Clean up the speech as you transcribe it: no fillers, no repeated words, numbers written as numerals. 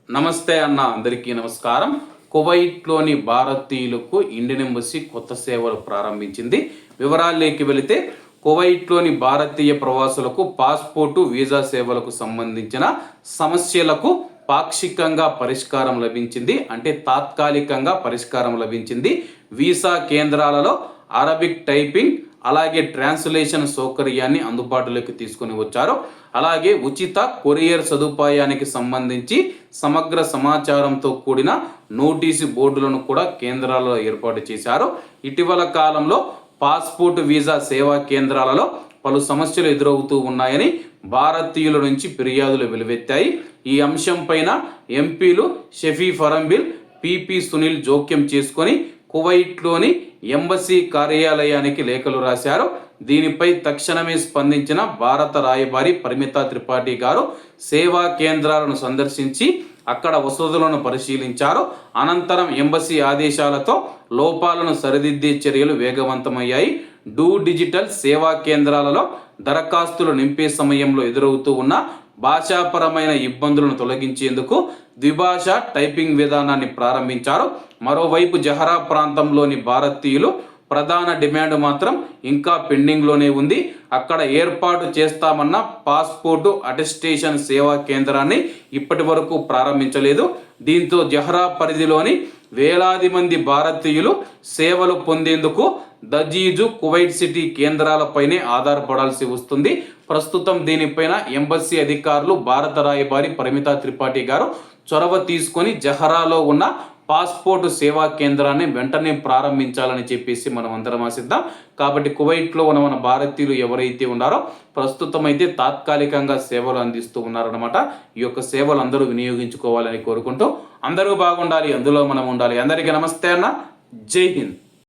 నమస్తే అన్న, అందరికీ నమస్కారం. కువైట్లోని భారతీయులకు ఇండియన్ ఎంబసీ కొత్త సేవలు ప్రారంభించింది. వివరాల్లోకి వెళితే, కువైట్లోని భారతీయ ప్రవాసులకు పాస్పోర్టు వీసా సేవలకు సంబంధించిన సమస్యలకు పాక్షికంగా పరిష్కారం లభించింది. అంటే తాత్కాలికంగా పరిష్కారం లభించింది. వీసా కేంద్రాలలో అరబిక్ టైపింగ్ అలాగే ట్రాన్స్లేషన్ సౌకర్యాన్ని అందుబాటులోకి తీసుకొని వచ్చారు. అలాగే ఉచిత కొరియర్ సదుపాయానికి సంబంధించి సమగ్ర సమాచారంతో కూడిన నోటీసు బోర్డులను కూడా కేంద్రాలలో ఏర్పాటు చేశారు. ఇటీవల కాలంలో పాస్పోర్ట్ వీసా సేవా కేంద్రాలలో పలు సమస్యలు ఎదురవుతూ ఉన్నాయని భారతీయుల నుంచి ఫిర్యాదులు వెలువెత్తాయి. ఈ అంశం పైన ఎంపీలు షఫీ ఫరంబిల్, పిపి సునీల్ జోక్యం చేసుకొని కువైట్లోని ఎంబసీ కార్యాలయానికి లేఖలు రాశారు. దీనిపై తక్షణమే స్పందించిన భారత రాయబారి పరిమితా త్రిపాఠి గారు సేవా కేంద్రాలను సందర్శించి అక్కడ వసతులను పరిశీలించారు. అనంతరం ఎంబసీ ఆదేశాలతో లోపాలను సరిదిద్దే చర్యలు వేగవంతమయ్యాయి. డిజిటల్ సేవా కేంద్రాలలో దరఖాస్తులు నింపే సమయంలో ఎదురవుతూ ఉన్న భాషాపరమైన ఇబ్బందులను తొలగించేందుకు ద్విభాష టైపింగ్ విధానాన్ని ప్రారంభించారు. మరోవైపు జహరా ప్రాంతంలోని భారతీయులు ప్రధాన డిమాండ్ మాత్రం ఇంకా పెండింగ్లోనే ఉంది. అక్కడ ఏర్పాటు చేస్తామన్న పాస్పోర్టు అటెస్టేషన్ సేవా కేంద్రాన్ని ఇప్పటి వరకు ప్రారంభించలేదు. దీంతో జహరా పరిధిలోని వేలాది మంది భారతీయులు సేవలు పొందేందుకు దజీజు కువైట్ సిటీ కేంద్రాలపైనే ఆధారపడాల్సి వస్తుంది. ప్రస్తుతం దీనిపైన ఎంబసీ అధికారులు భారత రాయబారి పరిమితా త్రిపాఠి గారు చొరవ తీసుకొని జహరాలో ఉన్న పాస్పోర్టు సేవా కేంద్రాన్ని వెంటనే ప్రారంభించాలని చెప్పేసి మనం అందరం ఆశిద్దాం. కాబట్టి కువైట్లో ఉన్న మన భారతీయులు ఎవరైతే ఉన్నారో ప్రస్తుతం అయితే తాత్కాలికంగా సేవలు అందిస్తూ ఉన్నారనమాట. ఈ యొక్క సేవలు అందరూ వినియోగించుకోవాలని కోరుకుంటూ అందరూ బాగుండాలి, అందులో మనం ఉండాలి. అందరికీ నమస్తే అన్న, జై హింద్.